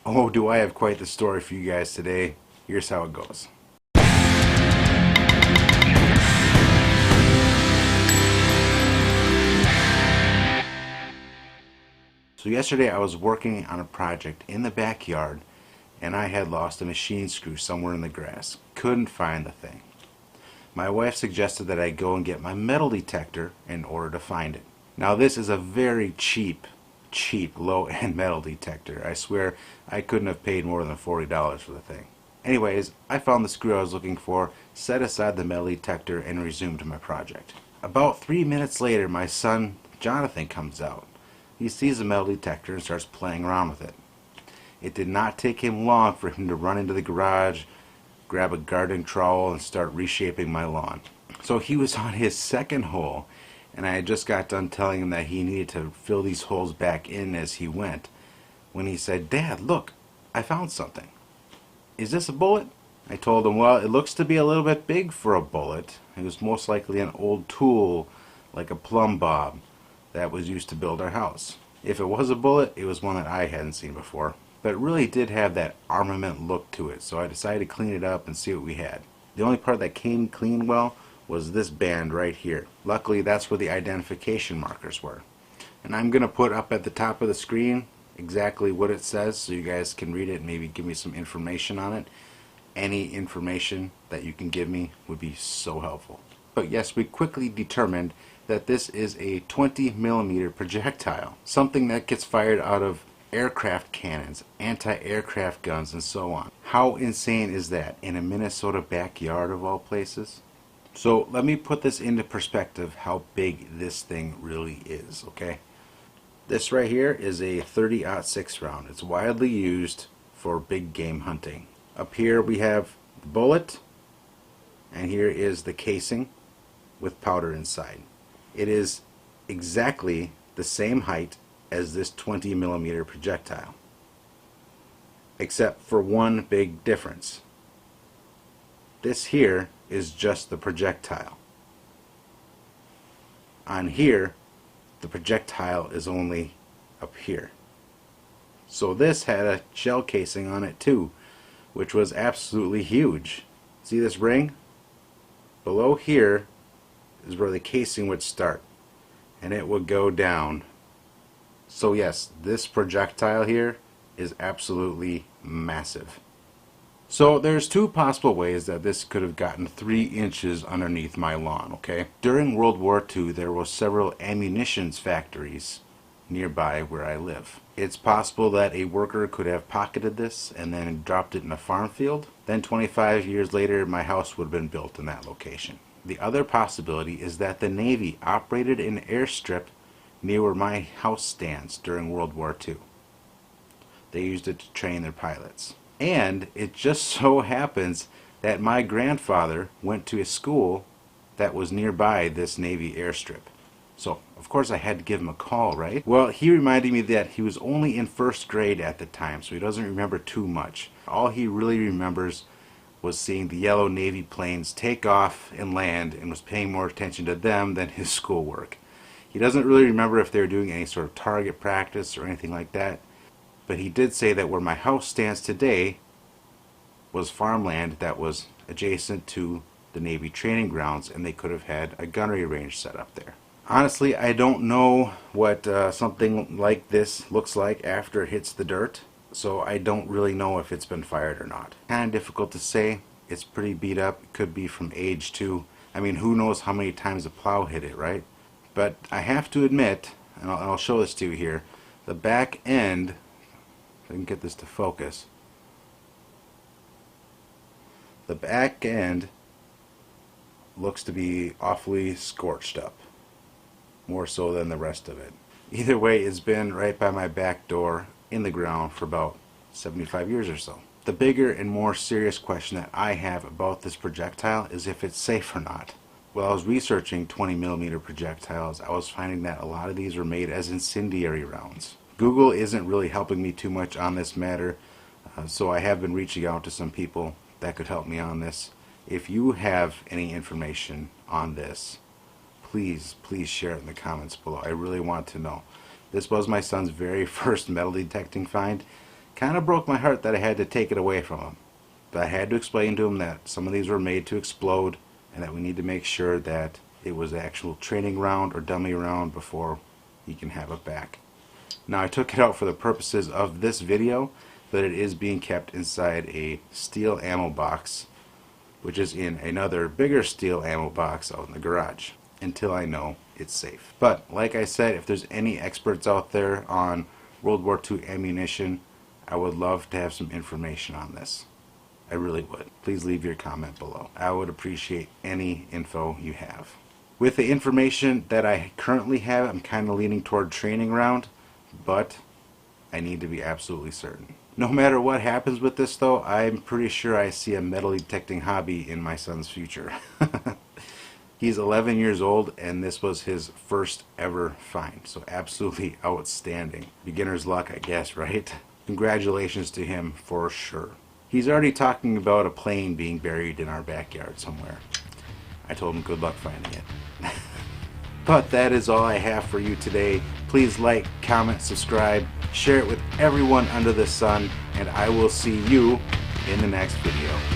Oh, do I have quite the story for you guys today. Here's how it goes. So yesterday I was working on a project in the backyard and I had lost a machine screw somewhere in the grass. Couldn't find the thing. My wife suggested that I go and get my metal detector in order to find it. Now this is a very cheap low-end metal detector. I swear I couldn't have paid more than $40 for the thing. Anyways, I found the screw I was looking for, set aside the metal detector, and resumed my project. About 3 minutes later, my son Jonathan comes out. He sees the metal detector and starts playing around with it. It did not take him long for him to run into the garage, grab a garden trowel, and start reshaping my lawn. So he was on his second hole, and I had just got done telling him that he needed to fill these holes back in as he went, when he said, "Dad, look, I found something. Is this a bullet?" I told him, well, it looks to be a little bit big for a bullet. It was most likely an old tool, like a plumb bob, that was used to build our house. If it was a bullet, it was one that I hadn't seen before. But it really did have that armament look to it, so I decided to clean it up and see what we had. The only part that came clean well was this band right here. Luckily, that's where the identification markers were. And I'm going to put up at the top of the screen exactly what it says so you guys can read it and maybe give me some information on it. Any information that you can give me would be so helpful. But yes, we quickly determined that this is a 20mm projectile, something that gets fired out of aircraft cannons, anti-aircraft guns, and so on. How insane is that in a Minnesota backyard of all places? So let me put this into perspective how big this thing really is, okay? This right here is a 30-06 round. It's widely used for big game hunting. Up here we have the bullet, and here is the casing with powder inside. It is exactly the same height as this 20mm projectile, except for one big difference. This here is just the projectile. On here, the projectile is only up here. So this had a shell casing on it too, which was absolutely huge. See this ring? Below here is where the casing would start, and it would go down. So yes, this projectile here is absolutely massive. So there's two possible ways that this could have gotten 3 inches underneath my lawn, okay? During World War II, there were several ammunitions factories nearby where I live. It's possible that a worker could have pocketed this and then dropped it in a farm field. Then 25 years later, my house would have been built in that location. The other possibility is that the Navy operated an airstrip near where my house stands during World War II. They used it to train their pilots. And it just so happens that my grandfather went to a school that was nearby this Navy airstrip. So, of course, I had to give him a call, right? Well, he reminded me that he was only in 1st grade at the time, so he doesn't remember too much. All he really remembers was seeing the yellow Navy planes take off and land, and was paying more attention to them than his schoolwork. He doesn't really remember if they were doing any sort of target practice or anything like that, but he did say that where my house stands today was farmland that was adjacent to the Navy training grounds, and they could have had a gunnery range set up there. Honestly, I don't know what something like this looks like after it hits the dirt, so I don't really know if it's been fired or not. Kind of difficult to say. It's pretty beat up. It could be from age too. I mean, who knows how many times a plow hit it, right? But I have to admit, and I'll show this to you here, the back end, if I can get this to focus, the back end looks to be awfully scorched up, more so than the rest of it. Either way, it's been right by my back door in the ground for about 75 years or so. The bigger and more serious question that I have about this projectile is if it's safe or not. While I was researching 20mm projectiles, I was finding that a lot of these were made as incendiary rounds. Google isn't really helping me too much on this matter, so I have been reaching out to some people that could help me on this. If you have any information on this, please share it in the comments below. I really want to know. This was my son's very first metal detecting find, Kind of broke my heart that I had to take it away from him. But I had to explain to him that some of these were made to explode and that we need to make sure that it was an actual training round or dummy round before he can have it back. Now I took it out for the purposes of this video, but it is being kept inside a steel ammo box, which is in another bigger steel ammo box out in the garage until I know it's safe. But like I said, if there's any experts out there on World War II ammunition, I would love to have some information on this. I really would. Please leave your comment below. I would appreciate any info you have. With the information that I currently have, I'm kind of leaning toward training round, but I need to be absolutely certain. No matter what happens with this though, I'm pretty sure I see a metal detecting hobby in my son's future. He's 11 years old and this was his first ever find, so absolutely outstanding. Beginner's luck, I guess, right? Congratulations to him for sure. He's already talking about a plane being buried in our backyard somewhere. I told him good luck finding it. But that is all I have for you today. Please like, comment, subscribe, share it with everyone under the sun, and I will see you in the next video.